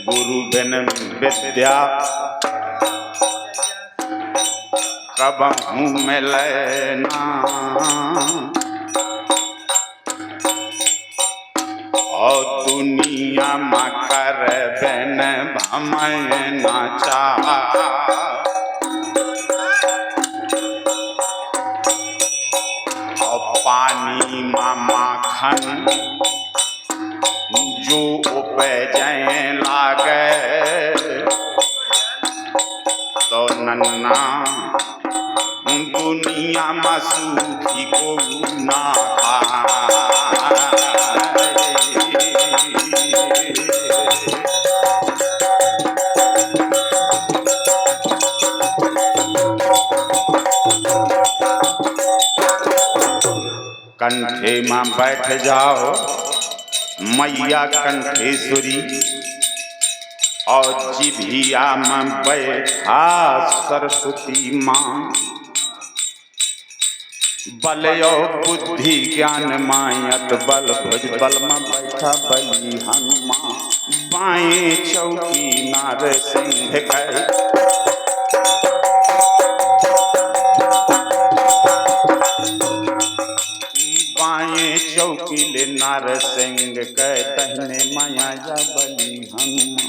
गुरु बिन विद्या कबहू मिले ना, और दुनिया में कर बिन भमय ना चाह। और पानी में माखन जो उपजै लागे, तो नन्ना दुनिया में सूखी को ना खाए। कंठे में बैठ जाओ मैया कंठेश्वरी, और जिभिया में बैठा सरस्वती माँ। बलयो बुद्धि ज्ञान मायत बल भुज बल में बैठा बली हनुमान। बाएं चौकी नार सिंह है, बाएं चौकी ले नार सिंह के, दहने माया जा बली हनुमान।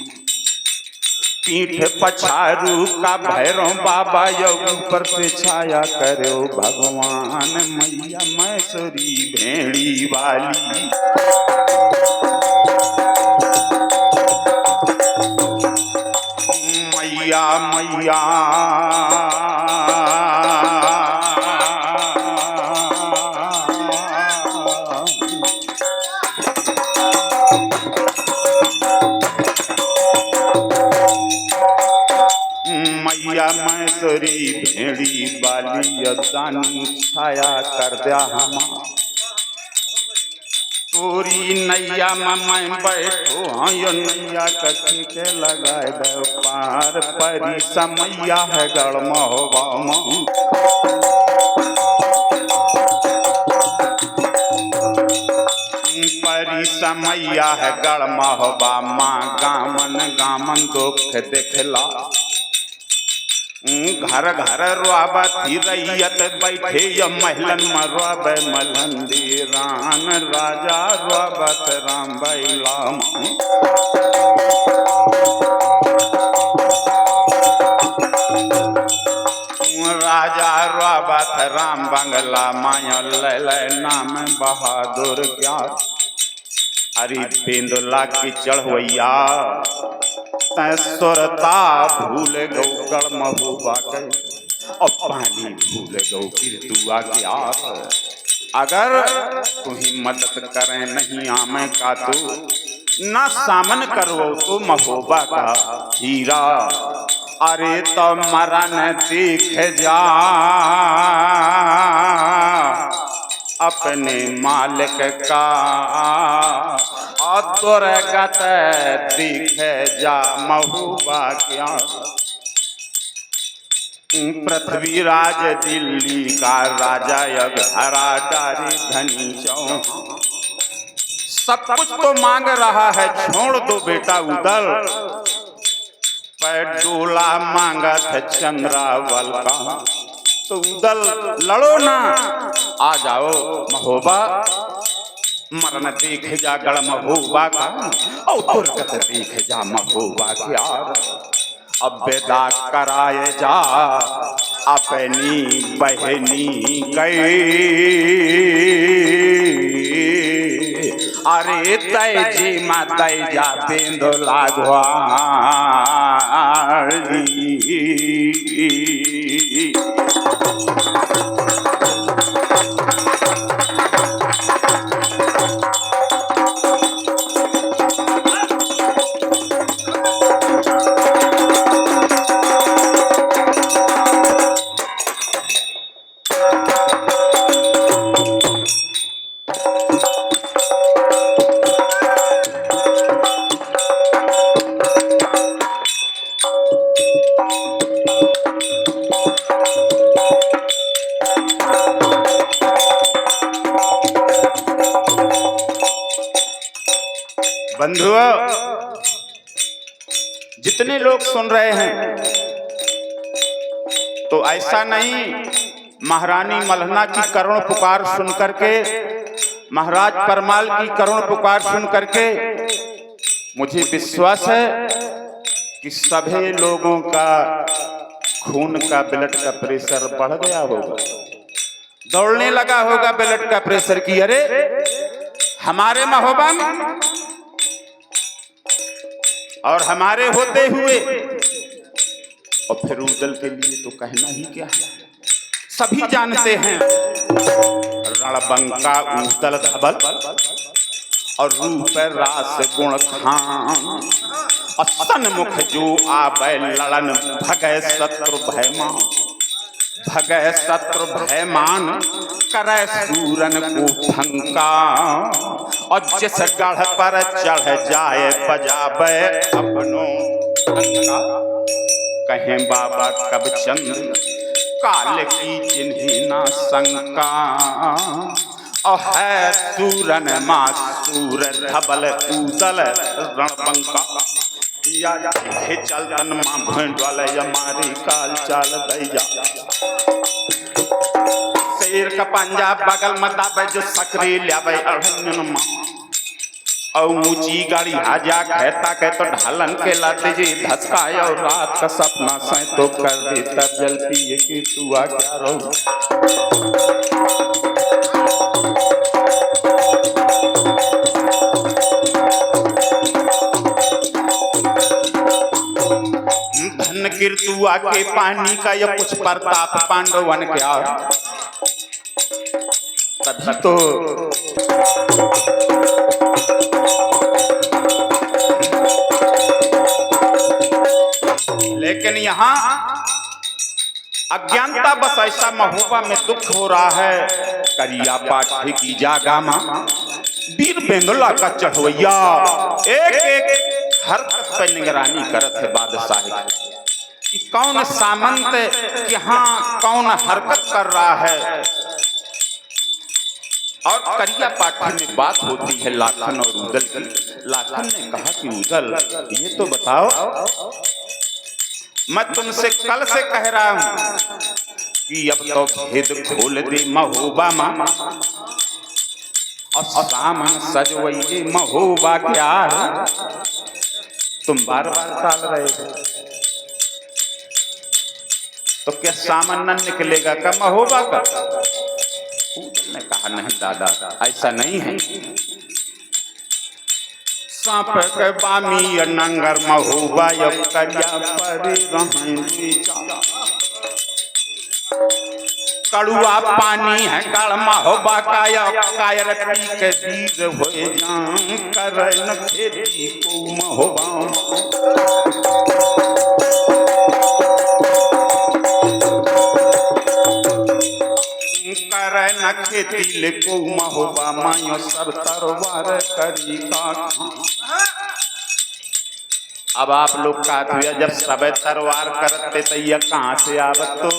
पीठ पछारू का भैरव बाबा यो ऊपर पे छाया करो भगवान। मैया मैसुरी भेड़ी वाली, मैया मैया मैया मैसुरी भेड़ी बाली, दानी छाया कर दिया हम। तोरी नैया में मैं बैठो हाँ, यो नैया कथी के लगाए दो पार। परी समैया है गढ़ महोबा में, परी समैया है गढ़ महोबा माँ। गामन गामन दुख देखला, घर घर रुआबती रैयत बैठे य महलन में रुआबे मलंदी रान। राजा रुआबत राम बैला, राजा रुआबत राम बंगला। माया ले ले नाम बहादुर क्या, अरे बेंदुला की चढ़वैया। सुरता भूल गौ गढ़ महुआ के, और पानी भूल गौ कीर्तुआ के आप। अगर तुम्हें मदद करें नहीं आमे का, तो ना सामन करो तो महोबा का हीरा। अरे तो मरण देख जा अपने मालिक का, और दुर्गत दिख जा महुबा क्या। पृथ्वीराज दिल्ली का राजा अब हरा डारी धनी चौहान। सब कुछ तो मांग रहा है, छोड़ दो बेटा उधर। पैडोला मांगा था चंद्रावल का, तो उधर लड़ो ना, आ जाओ महोबा। मरण देख जा गढ़ महोबा का, और दुर्गत देख जा महोबा क्या। अब विदा कराए जा अपनी बहनी गई। अरे तय जी मा तय जा बेंदुला घुआरी। बंधुओं, जितने लोग सुन रहे हैं तो ऐसा नहीं, महारानी मल्हना की करुण पुकार सुन करके, महाराज परमाल की करुण पुकार सुन करके मुझे विश्वास है कि सभी लोगों का खून का, ब्लड का प्रेशर बढ़ गया होगा, दौड़ने लगा होगा ब्लड का प्रेशर की अरे हमारे महोबा में और हमारे होते हुए। और फिर उदल के लिए तो कहना ही क्या है, सभी जानते हैं रणबंका उदल धबल और रूप रास गुण खान, सन्मुख जो आबै लड़न भगै शत्रु भयमान, भगै शत्रु भयमान करे सूरन को फंका, और जिस गढ़ पर चढ़ जाए बजावे अपनों डंका। कहें बाबा कब चंद्र काल की जिन्हें ना शंका, और है सूरन मां सूर धबल उदल रणबंका, या हे चलतन मां भंडवाल हमारी काल चाल दैया, शेर का पंजा बगल में दाबे जो सकरी लावे अढ़न मां, और ऊंची गाड़ी हाजा कहता कह तो ढालन के लाते जी धसकाए, और रात का सपना से तो कर दे तब जल पिए कि तू आ क्या रो। धन कीर्तुआ के पानी का या कुछ प्रताप पांडवन क्या, तभी तो लेकिन यहाँ अज्ञानता बस ऐसा महोबा में दुख हो रहा है। करिया पाठी की जागामा वीर बेंगला का चढ़वैया एक एक हरकत पर निगरानी करत है बादशाह कि कौन सामंत यहाँ कौन हरकत कर रहा है। और करिया पाठी में बात होती है लाखन और उदल की। लाखन ने कहा कि उदल ये तो बताओ, मैं तुमसे कल से कह रहा हूं कि अब तो भेद खोल दे महोबा मां, और सामन सजवैये महोबा क्या है। तुम बार बार टाल रहे हो तो क्या सामन न निकलेगा का महोबा का। उदल ने कहा नहीं दादा ऐसा नहीं है, सांप के बामी नंगर महोबा करिया पर कड़ुआ पानी है गढ़ महोबा का, कायर पी के बीज हो जान कर न खेती को महोबा। न खेती ले को महोबा मायो सब तरवार करी का। अब आप लोग का जब सब तरवार करते तो ये कहाँ से आवत। तो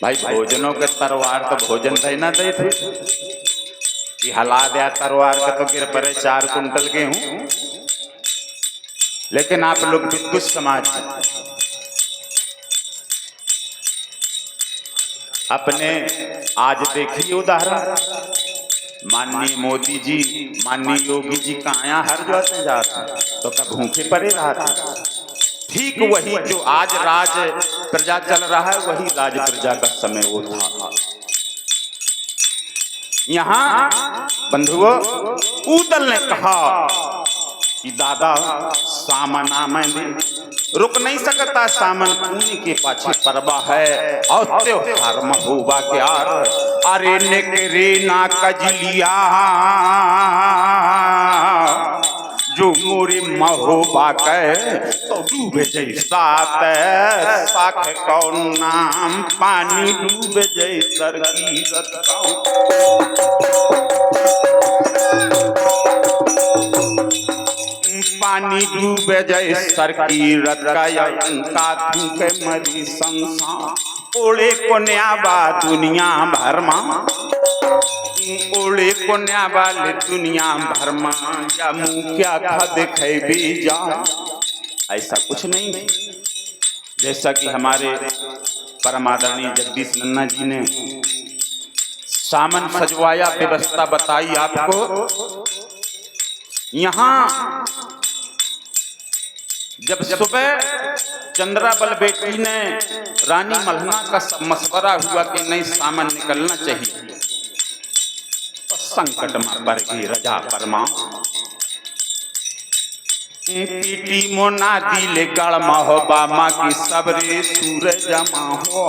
भाई भोजनों के तरवार तो भोजन थे ना दे थे कि हला दिया तरवार के तो गिर पड़े 4 कुंटल के हूँ। लेकिन आप लोग विद्युत समाज अपने आज देखिए उदाहरण, माननीय मोदी जी माननीय योगी जी कहाँ हर जाते जाते तो कब भूखे पड़े रहा था। ठीक वही जो आज राज प्रजा चल रहा है वही राज प्रजा का समय वो था। यहाँ बंधुओं उदल ने कहा कि दादा सामना में रुक नहीं सकता, सामन पुण्य के पाछे परवा है और त्योहार महोबा के आर। अरे निकरे ना कजलिया जो मोरे महोबा के तो डूबे जैसा साख कौन नाम पानी डूबे जैसर की पानी डूबे जैसर की रतका थूके मरी संसार ओढ़े को न्याबा दुनिया भर मा ओले कोन्या वाले दुनिया भर में या मुंह क्या खा दिखे भी जा, ऐसा कुछ नहीं। जैसा कि हमारे परमादरणीय जगदीश नन्ना जी ने सामन सजवाया, व्यवस्था बताई आपको। यहाँ जब सुबह चंद्राबल बेटी ने रानी मल्हना का मशवरा हुआ कि नहीं सामन निकलना चाहिए, तो संकट में पड़ गई रजा परमा। पीटी मोना दिले गढ़ हो बामा की सबरे सूरज जमा हो।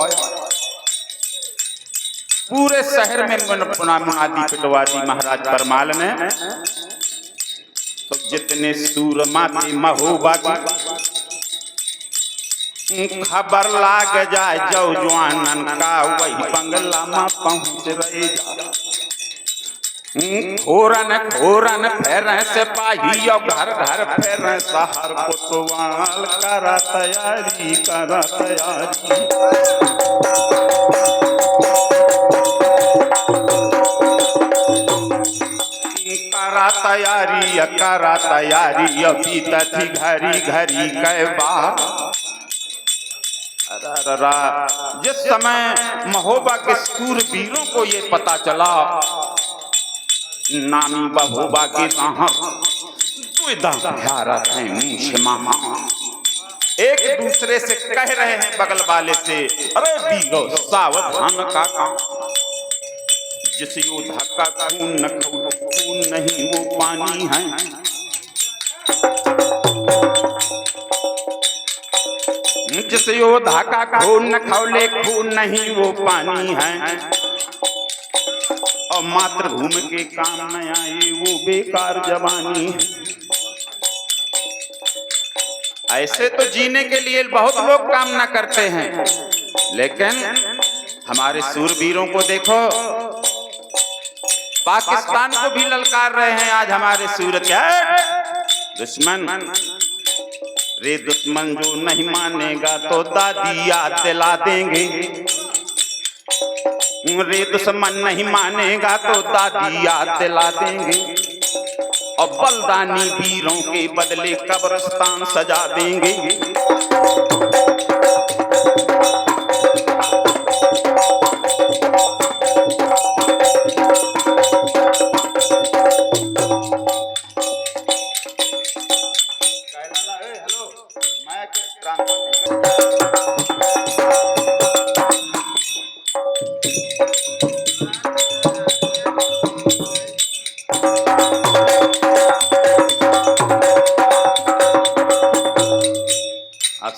पूरे शहर में मुनादी पिटवा दी महाराज परमाल ने। तो जितने सूरमा थे महोबा की खबर लाग जाए जो जवानन का, वही बंगला में पहुंच रहे। खोरन खोरन फेर सिपाही और घर घर फेर शहर कोतवाल, करा तैयारी करा तैयारी। करा तैयारी अभी तथी घरी घरी कै बार। जिस समय महोबा के सूरवीरों को ये पता चला, नामी महोबा के भारत है मूछ महा, एक दूसरे से कह रहे हैं बगल वाले से, अरे बीगो सावधान का काम। जिस योद्धा का खून न खून नहीं वो पानी है। जिस योद्धा का खून न खौले खून नहीं वो पानी है। और मातृभूमि के काम न आए वो बेकार जवानी है। ऐसे तो जीने के लिए बहुत लोग कामना करते हैं, लेकिन हमारे सूरवीरों को देखो, पाकिस्तान को भी ललकार रहे हैं आज हमारे सूरत के दुश्मन। रे दुश्मन जो नहीं मानेगा तो दादी याद दिला देंगे। रे दुश्मन नहीं मानेगा तो दादी याद दिला देंगे। और बलिदानी वीरों के बदले कब्रिस्तान सजा देंगे।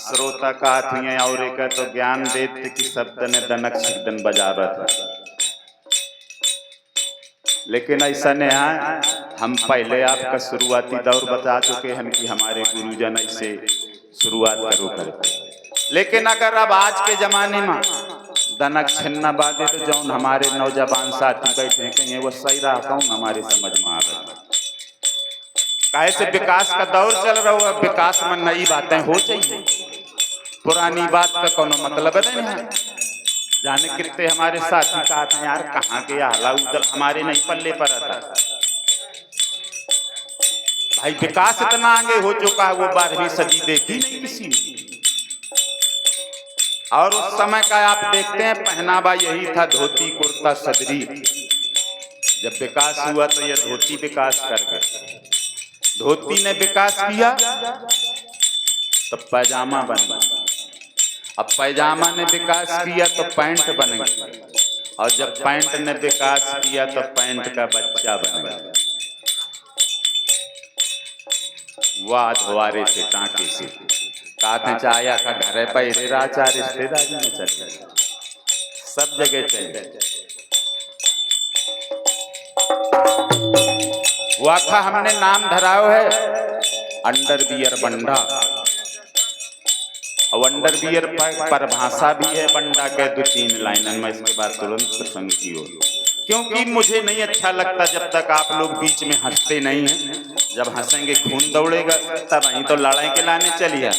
श्रोता का थिए और का तो ज्ञान देते कि शब्द ने दनक सिद्धन बजावत, लेकिन ऐसा नहीं है। हम पहले आपका शुरुआती दौर बता चुके हैं कि हमारे गुरुजन ऐसे शुरुआत करो करते। लेकिन अगर अब आज के जमाने में दनक छिन्ना बादे तो जौन हमारे नौजवान साथी बैठे कहीं वो सही रहा कौन हमारे समझ में आ रहा। काहे से विकास का दौर चल रहा है, विकास में नई बातें हो चाहिए, पुरानी बात का कोनो मतलब नहीं है। जाने कितने हमारे साथी कहते हैं यार कहाँ के हाला उधर हमारे नहीं पल्ले पर आता। भाई विकास इतना आगे हो चुका है, वो 12वीं सदी देखी नहीं किसी ने। और उस समय का आप देखते हैं पहनावा यही था, धोती कुर्ता सदरी। जब विकास हुआ तो यह धोती विकास कर गए। धोती ने विकास किया तो पैजामा बन गया। अब पैजामा ने विकास किया तो पैंट बन गया। और जब पैंट ने विकास किया तो पैंट का बच्चा बन गया। वाह धोवारे से टाँके से काते चाया का घर पैरे राजा रिश्तेदारी में चल गए, सब जगह चल गए। वाखा हमने नाम धराओ है अंडरवियर बंडा। और अंडरवियर परिभाषा भी है बंडा के 2-3 लाइन में, इसके बाद तुरंत प्रसंग की ओर, क्योंकि मुझे नहीं अच्छा लगता जब तक आप लोग बीच में हंसते नहीं हैं। जब हंसेंगे खून दौड़ेगा, तब वहीं तो लड़ाई के लाने चलिए।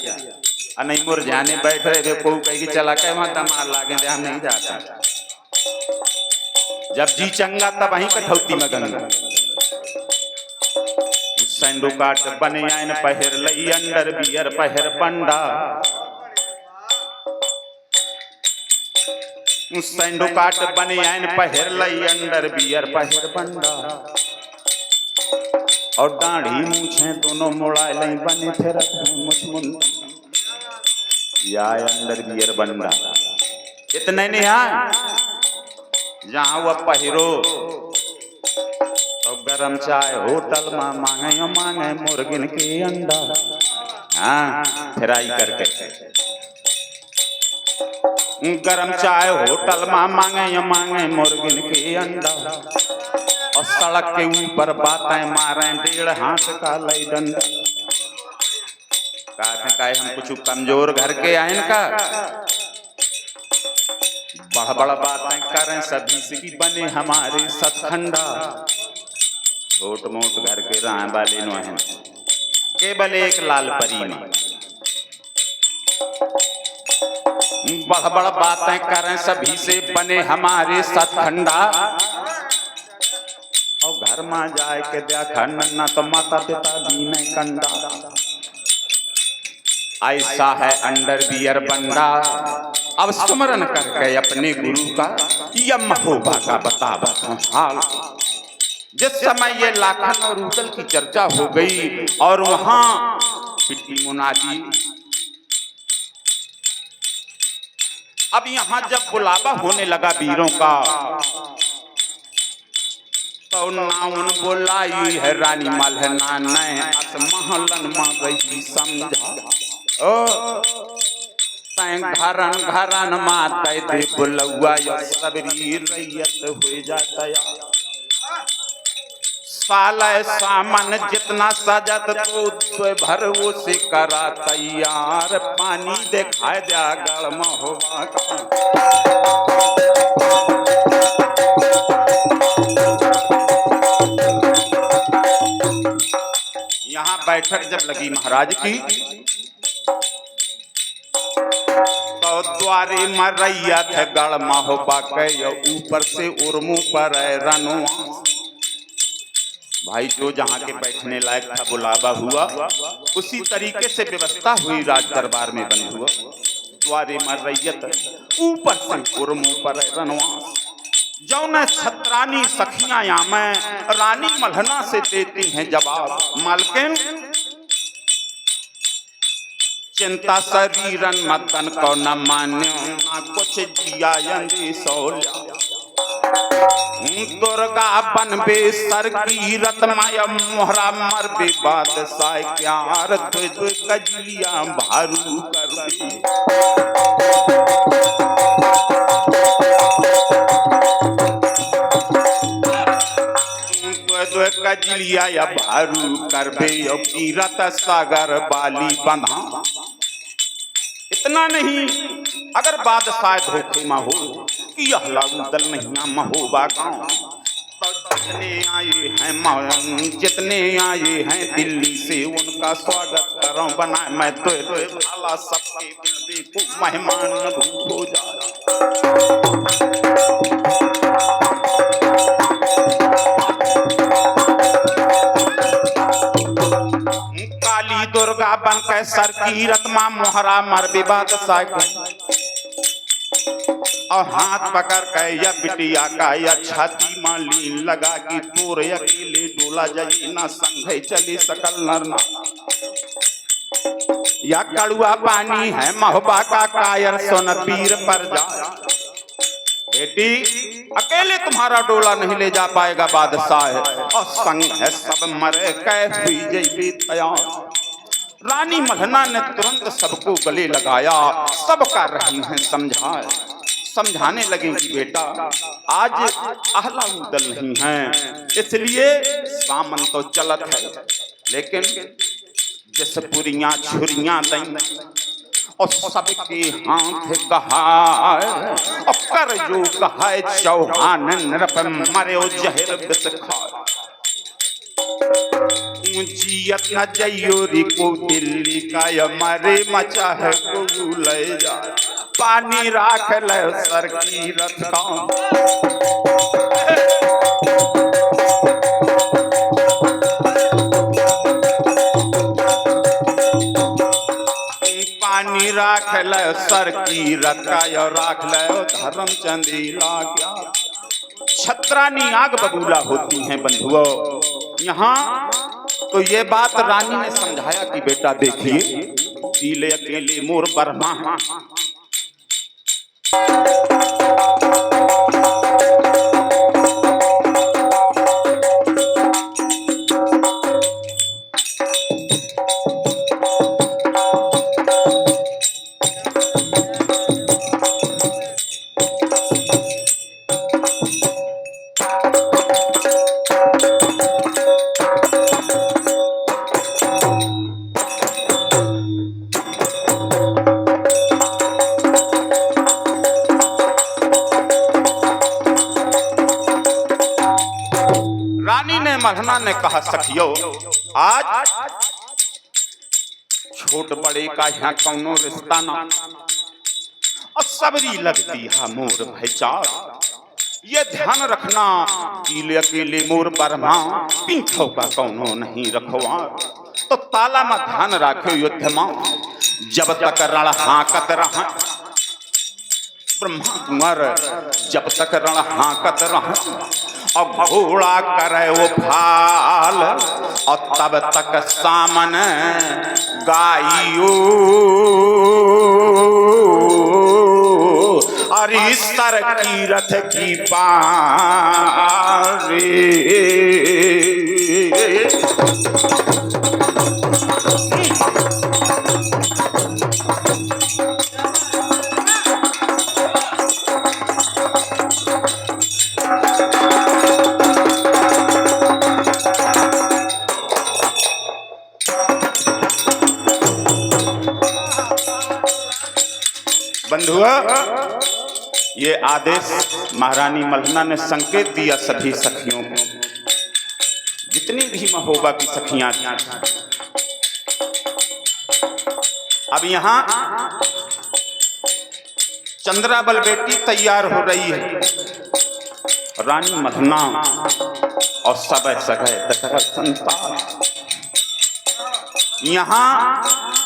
और नहीं मुरझाने बैठ रहे थे को कहीं चला के वहां दमार लागे हम नहीं जाता। जब जी चंगा तब वहीं कठौती में गंगा। सैंडो काट बनियान पहिर लई अंडर बियर पहिर पंडा। सैंडो काट बनियान पहिर लई अंडर बियर पहिर पंडा। और दाढ़ी मूछे दोनों मुड़ा लई बने फिर मुछ मुंड या अंडर बियर बंडा। इतने नहीं है, जहां वह पहिरो तो गरम चाय होटल में मांगे मांगे मुर्गिन के अंडा। हाँ फ्राई करके गरम चाय होटल में मांगे मांगे मुर्गिन के अंडा। और सड़क के ऊपर बातें मारे 1.5 हाथ का लई डंडा। कहते का हम कुछ कमजोर घर के आए का, बड़ा बड़ा बातें करें सभी से की बने हमारे सतखंडा। छोट मोट घर के रहा वाले नो हैं केवल एक लाल परी में। बड़ा बड़ा बातें करें सभी से बने हमारे सतखंडा। और घर में जाए के देखा नन्ना तो माता पिता भी नहीं कंडा। ऐसा है अंडर बियर बंडा। अब स्मरण करके अपने गुरु का यह महोबा का बता हाल। जिस समय ये लाखन और उदल की चर्चा हो गई और वहां पिट्टी मुनादी। अब यहां जब बुलावा होने लगा वीरों का तो नाउन बोलाई है रानी मल्हना ने अस महलन में गई समझा। ओ घरन घरन माता दे बुलौआ सबरी रैयत हो जाता। साले सामन जितना सजत तो भर वो से करा तैयार। पानी दिखाए दिया गड़ महोबा का। यहाँ बैठक जब लगी महाराज की तो द्वारे में रैयत है गड़ महोबा के ऊपर से उर्मू पर रनुआ। भाई जो जहाँ के बैठने लायक था बुलावा हुआ उसी तरीके से व्यवस्था हुई राज दरबार में बनी हुआ। द्वारे में रैयत ऊपर से उर्मू पर रनवा। जौन छत्रानी सखियां या मैं रानी मल्हना से देती हैं जवाब। मालकिन चिंता शरीरन मतन को न मान्यो ना कुछ जिया सोल्या। दुर्गा बनबे सर की रतमाया मोहरा मरबे बादशाह क्यार कजलिया भारू करबे। कजलिया या भारू करबे कीरत सागर बाली बंधा। इतना नहीं, अगर बादशाह धोखे में हो कि यह लागू दल नहीं महोबा गाँव तो जितने आए हैं दिल्ली से उनका स्वागत करो। बना मैं तो भाला सबके देखो मेहमान भूख हो जा। काली दुर्गा बन के सर की रत्मा मोहरा मर विवाद और हाथ पकड़ के या बिटिया का या छाती में लीन लगा कि तोर अकेले डोला जाई ना संघे चली सकल नरना। या कड़ुआ पानी है महोबा का कायर सोन पीर पर जा। बेटी अकेले तुम्हारा डोला नहीं ले जा पाएगा बादशाह और संग है सब मरे कै हुई जैबी तैयार। रानी मल्हना ने तुरंत सबको गले लगाया। सब कर रही हैं समझाने लगे कि बेटा आज आहला उदल नहीं है इसलिए सामन तो चलत है, लेकिन जिस पुरियां छुरियां दई और सबके हाथ गहाय और कर जो गहाय चौहान नरप मरे जहर बिस खाए। जियत न जयोरी को दिल्ली का मरे मचा है को ले जा। पानी राख ले सर की रथ रानी राख ले सर की रकाय राख ले धर्म चंदीला क्या। छत्रानी आग बबूला होती हैं बंधुओं। यहाँ तो ये बात रानी ने समझाया कि बेटा देखिए, पीले अकेले मोर बर्मा है। मल्हना ने कहा सखियो, आज छोट बड़े का यहाँ कौनो रिश्ता ना, और सबरी लगती है मोर भाईचार। ये ध्यान रखना पीले अकेले मोर बर्मा, पीछो का कौनो नहीं रखवा। तो ताला में ध्यान राखे युद्ध में, जब तक रण हाकत रहा ब्रह्मा कुंवर, जब तक रण हाकत रहा और घोड़ा करे वो फाल, और तब तक सामने गाइयो और सर की रथ की पारी। बंधुआ, ये आदेश महारानी मल्हना ने संकेत दिया सभी सखियों को, जितनी भी महोबा की सखियां थीं। अब यहां चंद्राबल बेटी तैयार हो रही है, रानी मल्हना और सब सगै संसार। यहां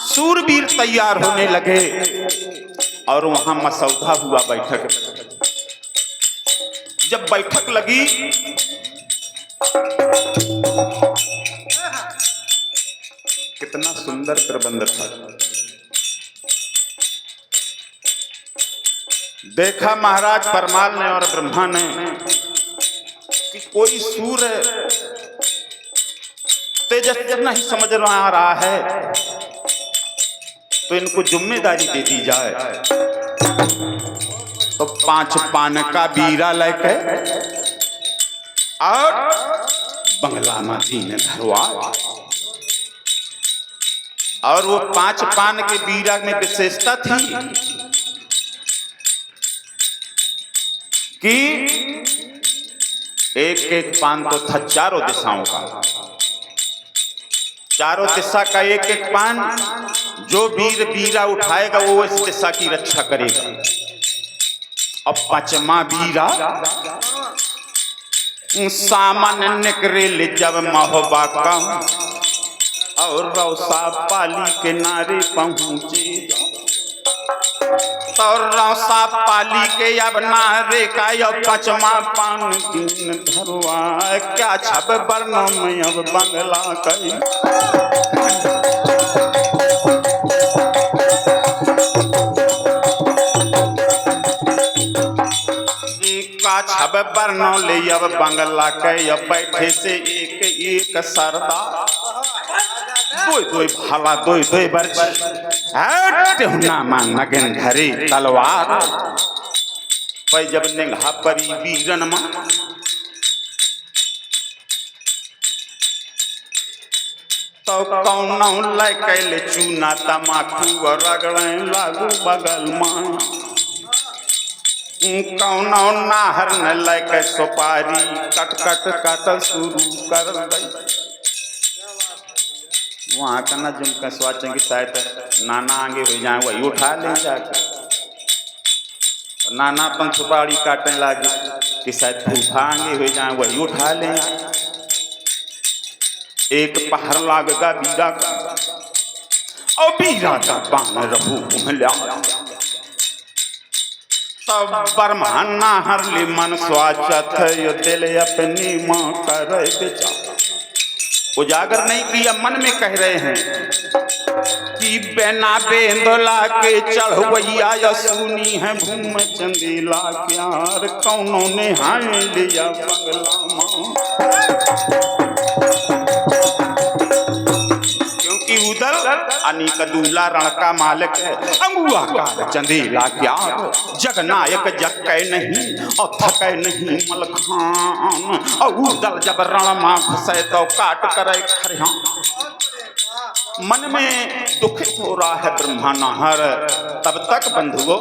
सूरवीर तैयार होने लगे और वहां मसौदा हुआ बैठक। जब बैठक लगी कितना सुंदर प्रबंध था। देखा महाराज परमाल ने और ब्रह्मा ने कि कोई सूर्य तेजस्वी नहीं समझ में आ रहा है, तो इनको जिम्मेदारी दे दी जाए। तो 5 पान का बीरा लेके और बंगला में दीन धरवा, और वो 5 पान के बीरा में विशेषता थी कि एक पान तो था चारों दिशाओं का, चारों दिशा का एक पान, जो वीर बीरा उठाएगा वो इस दिशा की रक्षा करेगा। अब 5वां बीरा सामान्य निकरे जब महोबा कम, और रौसा पाली के नारे पहुंचेगा। तो रौसा पाली के अब नारे का अब 5वां पान दिन धरवा, क्या छब वर्णों में अब बंगला कई। छब बरनों ले अब बंगला के अब बैठे से एक सरदार, दो भाला दो बर्ची नगन धरे तलवार, पै जब निगाह परी वीरन मां, तो कौनो लैके चूना तमाकू रगड़े लागू बगल मां, कौनो नाहर न लेके सुपारी कट कट काटल शुरू कर दई। वहाँ का ना जिनका सोचें कि शायद नाना आगे हो जाए, वही उठा ले जाके। नाना अपन सुपारी काटने लगे कि शायद फूफा आगे हो जाए, वही उठा ले। एक पहर लागेगा बीरा का, और बीरा का बाण रहू उमल्या तब ब्रह्मण्णा हरली मन स्वाचत यो दिल अपनी माँ कर विचार। उजागर नहीं किया, मन में कह रहे हैं कि बेना बेंदोला के चढ़वैया या सुनी है भूम चंदेला क्यार कौनों ने हाय लिया बंगला माँ। क्योंकि उधर अनिक दूल्हा रण का मालिक है, अंगुआ कार चंदेला क्यार जगनायक जक्के नहीं और थके नहीं मलखान। और उधर जब रण मां घुसे तो काट करे खरिहान। मन में दुखित हो रहा है ब्रह्मानाहर। तब तक बंधुओं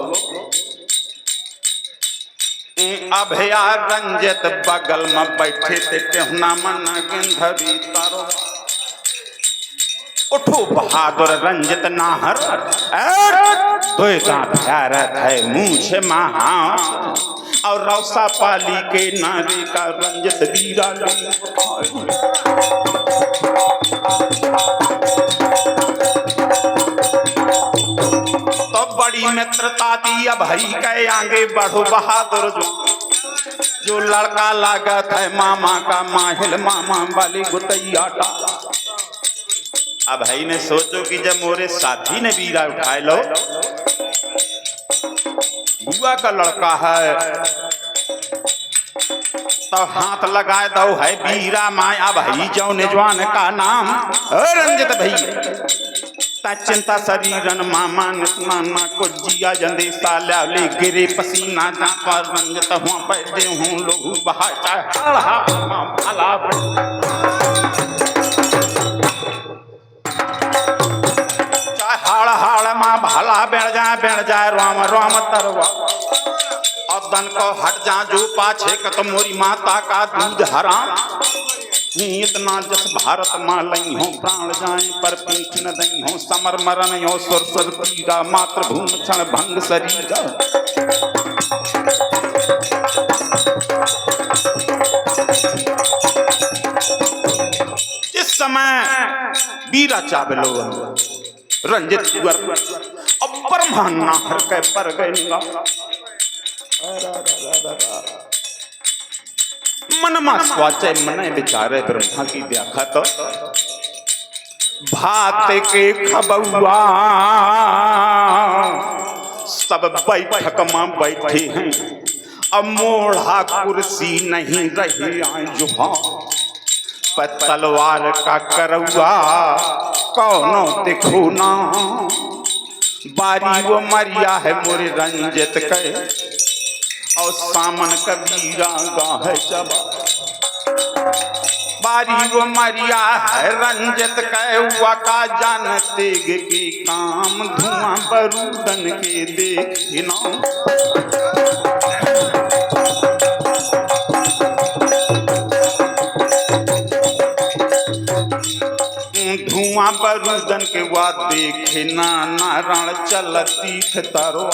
अभया रंजित बगल में बैठे थे केहना मन गिंधरी तारो। उठो बहादुर रंजित नाहर है मूछ महा और रौसा पाली के नारे का रंजित बीरा। तो बड़ी मित्रता दी भाई के आगे बढ़ो बहादुर जो लड़का लागत है मामा का माहिल मामा वाली गुटैया टाला। अब भाई ने सोचो कि जब मोरे साथी ने बीरा उठाए लो, बुआ का लड़का है तो हाथ लगाए दो है बीरा माया भाई जौने जवान का नाम रंजित भैया। चिंता शरीरन मामा नाना को जिया जंदे साल्या ले गिरे पसीना जा पर रंजित हुआ पैदे हूँ लोग बहा हाड़ हाड़ माँ भला बैठ जाए राम राम तरवा और दन को हट जा जो पाछे कत मोरी माता का दूध हराम। इतना जस भारत माँ लई हो प्राण जाए पर पीठ न दई हो समर मरण हो सुर सुर पीड़ा मातृभूम क्षण भंग शरीर। इस समय बीरा चावलो रंजित कुंवर अब ब्रह्मांडा हर के पर गएगा। मन मा स्वाचे मने विचारे ब्रह्मा की व्याख्या तो भात के खबुआ सब बैठक में बैठे हैं। अब मोढ़ा कुर्सी नहीं रही आए जुहा पर तलवार का करौआ कौनो देखो ना। बारी वो मरिया है मोरे रंजित के और सामन कबीरा गाह जबा। बारी वो मरिया है रंजित के हुआ का जानते के काम धुआं बरूदन के देखना। धुआं बरूदन के बाद देखे नारायण चलती तारो।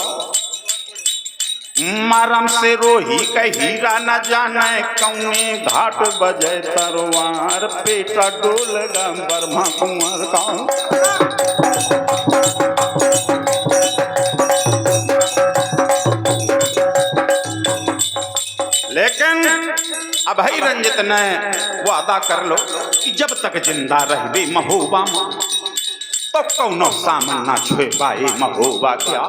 मरम से रोही का हीरा न जाने कौने घाट बजे तरवार पेटा डोल ब्रह्मा कुंवर का। लेकिन अब ही रंजित ने वादा कर लो कि जब तक जिंदा रहबे महोबा तो कौनो सामन ना छुए पाए महोबा क्या।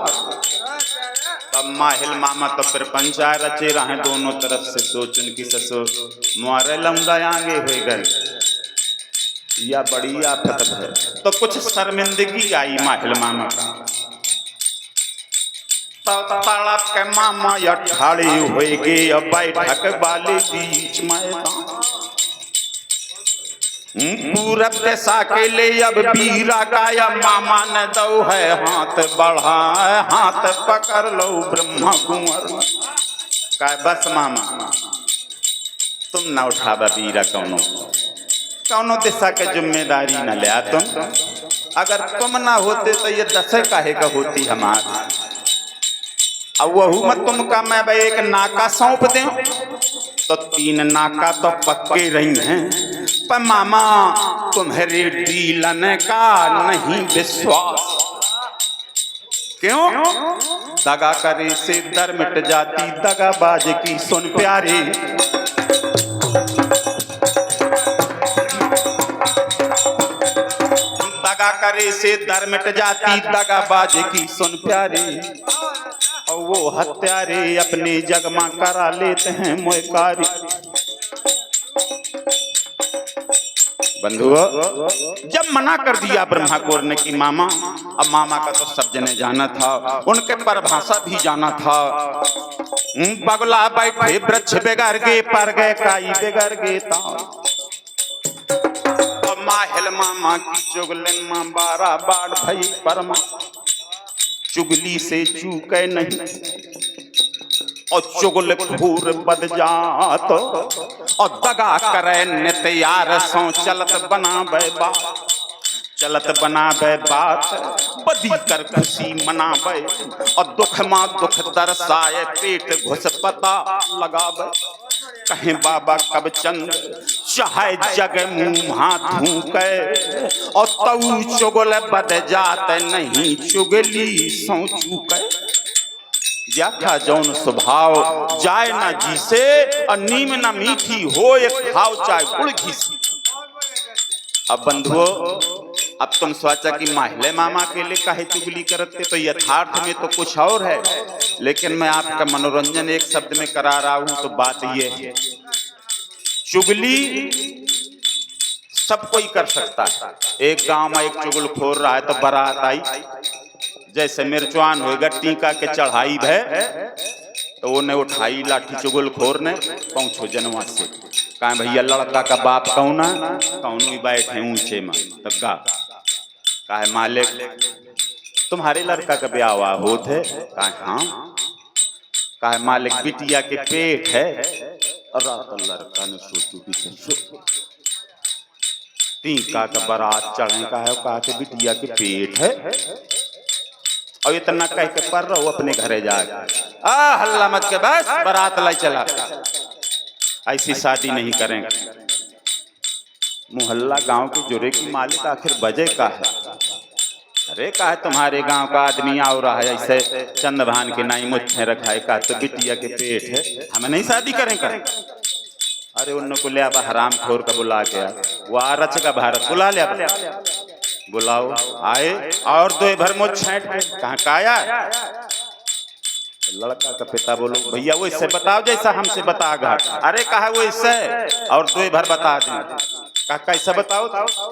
तब माहिल मामा तो फिर पंचाय रचे रहे दोनों तरफ से सोचन की ससुर मारे लौंडा आगे हो गए या बड़ी आफत है। तो कुछ शर्मिंदगी आई माहिल मामा का तड़प के मामा या ठाड़ी हुए गे बैठक वाले बीच मैदान। पूरब दिशा के ले अब बीरा का या मामा ने दो है हाथ बढ़ा हाथ पकड़ लो ब्रह्मा कुंवर का। बस मामा तुम न उठावा बीरा कौनो दिशा के जिम्मेदारी न लिया तुम। अगर तुम ना होते तो ये दशे काहे का होती हमारी। अब वह मत तुम का मैं भाई एक नाका सौंप दे तो 3 नाका तो पक्के रही हैं। पर मामा तुम्हारे डीलन का नहीं विश्वास। क्यों? दगा करे से दर मिट जाती, दगाबाज की सुन प्यारे। दगा करे से दर मिट जाती, दगाबाज की सुन प्यारे। और वो हत्यारे अपने जगमा करा लेते हैं मोहकारी। बंधुओं, जब मना कर दिया ब्रह्मा कौर ने कि मामा, अब मामा का तो सब जने जाना था, उनके परिभाषा भी जाना था। बगला बैठे वृक्ष बिगड़ गए, पर गए काई बिगड़ गए ता। माहिल मामा की चुगलन मां 12 बार भई परमा। चुगली से चूके नहीं और चुगल खूर बद जात। और दगा करे नित्यार सो चलत बनावे बात। चलत बनावे बात बदी कर खुशी मनावे। और दुख मां दुख दर्शाए, पेट घुस पता लगावे। कहें बाबा कब चंद चाहे जग मुंह हाथ धूके। और तऊ चुगल बद जात, नहीं चुगली सौ चूके। व्याख्या जौन स्वभाव जाए ना जी से, और नीम ना मीठी हो एक खाओ चाहे गुड़ घी से। अब बंधुओं, अब तुम सोचा कि माहिले मामा के लिए काहे चुगली करते, तो यथार्थ में तो कुछ और है। लेकिन मैं आपका मनोरंजन एक शब्द में करा रहा हूं। तो बात ये है, चुगली सब कोई कर सकता है। एक गांव में एक चुगलखोर रहा है, तो बारात आई। जैसे मिर्चवान होगा टीका के चढ़ाई भे, तो उन्हें उठाई लाठी चुगलखोर ने, पहुंचो जनवा से। कहा भैया लड़का का बाप कौन है? कौन ही बैठे ऊंचे में। तब कहा मालिक तुम्हारे लड़का का ब्याह हुआ होते? कहा हाँ। कहा मालिक बिटिया के पेट है। और लड़का ने सोचू टीका का बारात चढ़े का है, कहा के बिटिया के पेट है। और इतना कह के पर रहो अपने घरे जाके, हल्ला मत के, बस बारात लाई चला। ऐसी शादी नहीं करेंगे। मोहल्ला गांव के जोरे की मालिक आखिर बजे का है। अरे कहा तुम्हारे गांव का आदमी आ रहा है, ऐसे चंद भान के नाई मुझे रखा है, कहा तो बिटिया के पेट है, हम नहीं शादी करेंगे। अरे उन को ले आबा हराम खोर का बुला के, वो रच का भारत बुला ले, बुलाओ। आए और दो भर मुझ छेंट कहाँ का आया। लड़का का पिता बोलो भैया वो इससे बताओ जैसा हमसे बता गा। अरे कहा वो इससे और दो भर बता दें। कहा कैसा बताओ?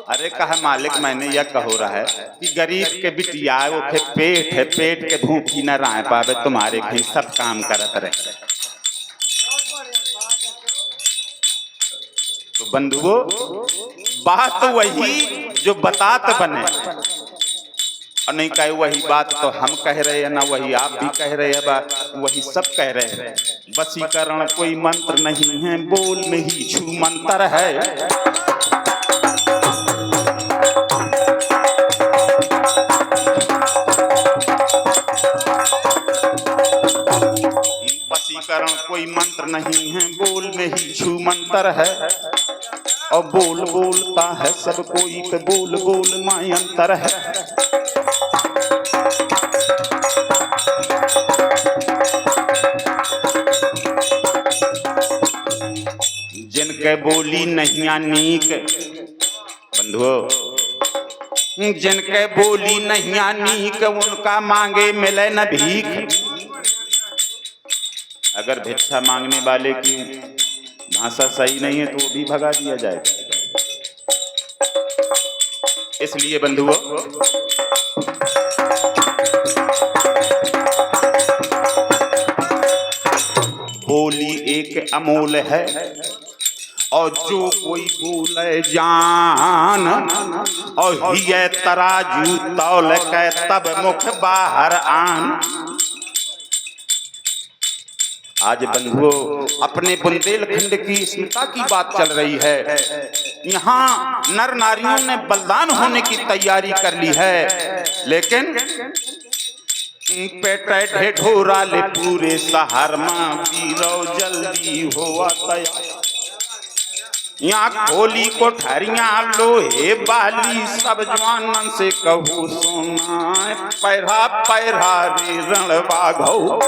अरे कहा मालिक मैंने यह कहो रहा है कि गरीब के बिटिया वो के पेट है, पेट के भूखी न रह पावे, तुम्हारे कहीं सब काम करत रहे। तो बंधुओं, बात वही जो बात बने, और नहीं कहे वही बात तो हम कह रहे हैं ना वही आप भी कह रहे हैं, वही सब कह रहे हैं। वशीकरण कोई मंत्र नहीं है, बोल में ही छू मंत्र है। वशीकरण कोई मंत्र नहीं है, बोल में ही छू मंत्र है। और बोल बोलता है सब कोई, पे बोल बोल माय अंतर है। जिनके बोली नहीं नीक, बंधुओं जिनके बोली नहीं नीक, उनका मांगे मिले न भीख। अगर भिक्षा मांगने वाले की भाषा सही नहीं है तो वो भी भगा दिया जाएगा। इसलिए बंधुओं, बोली एक अमोल है, और जो कोई बोले जान, और ये तराजू तौल के तब मुख बाहर आन। आज बंधुओं, अपने बुंदेलखंड की स्मृति की बात चल रही है। यहाँ नर नारियों ने बलिदान होने की तैयारी कर ली है, लेकिन पेटे ढेढोरा ले पूरे शहर में वीरो जल्दी हुआ तैयार। यहाँ खोली कोठरियां लोहे बाली सब जवानन से कहू सोना पैरा पैरा रे रण बाघौ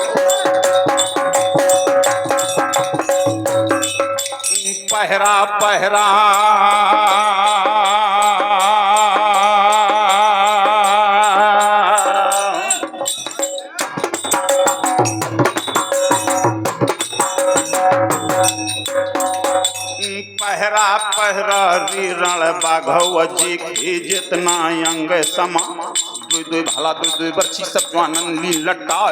पहरा पहरा पहरा पहरा रण बाघौ जी के जितना अंग समा दो भला दो बर्छी सब जवानन ली लटका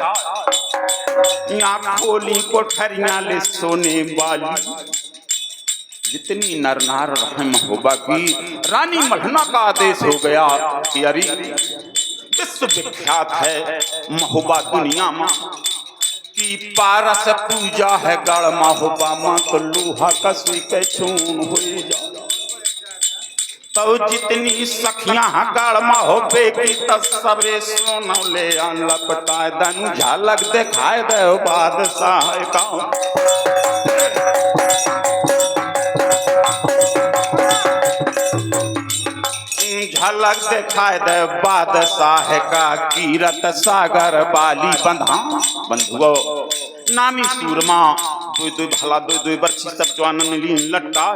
यहाँ खोली कोठरियां ले सोने वाली जितनी नरनार रहम होबा की रानी मल्हना का आदेश हो गया कि अरे विश्व विख्यात है महोबा दुनिया में कि पारस पूजा है गढ़ महोबा मां तो लोहा का सुई के छून हो जा तो जितनी सखियां गढ़ महोबे की तस्वरे सोनो ले लपटाए दन झलक दिखाए दे बादशाह का झलक दिखाए दे बादशाह का कीरत सागर बाली बंधा बंधुओ नामी सूरमा दो भला दो बर्छी सब जवानन ली लटका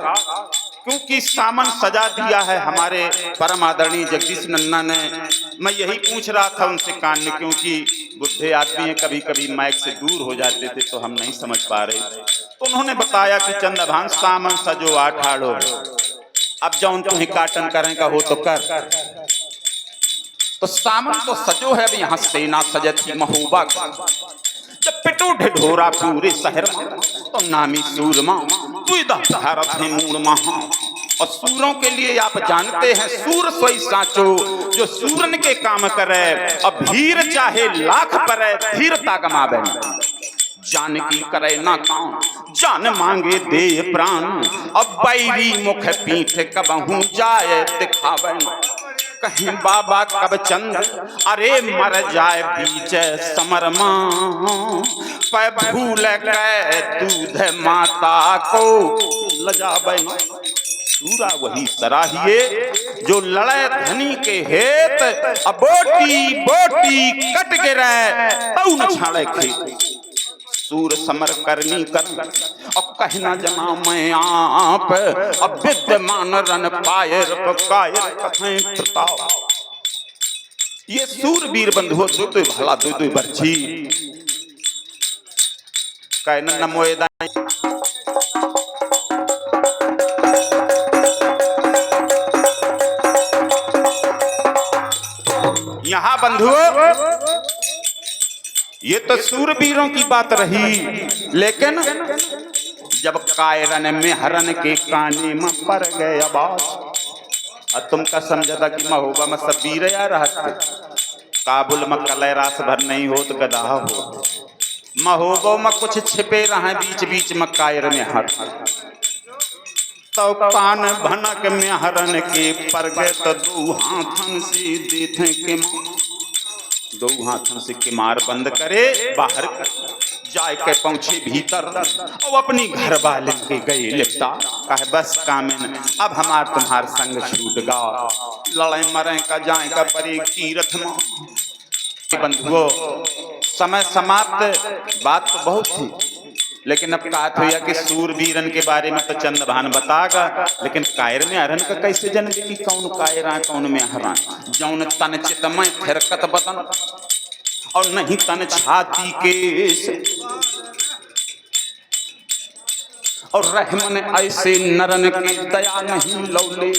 क्योंकि सामन सजा दिया है हमारे परम आदरणीय जगदीश नन्ना ने। मैं यही पूछ रहा था उनसे कान में क्योंकि बुढ़े आदमी हैं कभी कभी माइक से दूर हो जाते थे तो हम नहीं समझ पा रहे तो उन्होंने बताया कि चंद्रभान सामन सजो आठाड़ो अब जौन तुम्हें काटन करें का हो तो कर तो सामन तो सजो है अब यहाँ सेना सजत थी महोबा जब पिटो ढिढोरा पूरे शहर में तो नामी सूरमा भारत है मूल महा और सूरों के लिए आप जानते हैं सूर सोई साचो जो सूरन के काम करे अब भीर चाहे लाख परे धीरता गमावे जान की करे ना काम जान मांगे दे प्राण अब बैरी मुख पीठ कबहू जाए दिखावे कहीं बाबा कब चंद अरे मर जाए बीच समरमा पै भूल के दूध माता को लजावे सूरा वही सराहिए जो लड़े धनी के हेत अब बोटी बोटी कट गिरे तऊ न छाड़े खेत सूर समर करनी कर और कहना जना मैं आप अब विद्यमान रन पायर कायर कथें प्रताप ये सूरवीर बंधुओं दो भला दो बर्छी कहना नमोएदा यहाँ बंधुओं ये तो सूरवीरों की बात रही लेकिन जब कायरन में हरन के काने में पड़ गए आवाज और तुमका समझा कि महोबा में सब वीर आ रहा थे काबुल में कलय रास भर नहीं हो तो गदा हो महोबा में कुछ छिपे रहे बीच बीच में कायर में हर तो कान भनक में हरन के पर गए तो दो हाथन से देथे के दो हाथों से किमार बंद करे बाहर कर जाए के पहुंचे भीतर और अपनी घर वाले के गए लिपटा कहे बस कामिन अब हमार तुम्हार संग छूट गा लड़ाई मरे का जाए का परी तीरथ में बंधुओं समय समाप्त बात तो बहुत थी लेकिन अब बात हुआ कि सूरवीरन के बारे में तो चंद्रभान बतागा लेकिन कायर में हरन का कैसे जन्म की कौन कायरा कौन में हरा जौन तन चितमय थिरकत बदन और नहीं तन छाती के और रहमन ऐसे नरन की दया नहीं लौले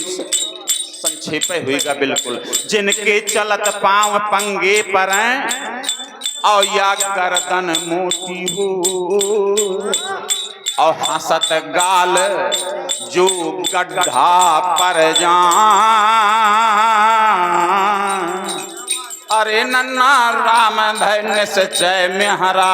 संक्षेप हुएगा बिल्कुल जिनके चलत पांव पंगे पर और या गर्दन मोती हो और हंसत गाल जो गड्ढा पर जा अरे नन्ना राम धन्य से जय में हरा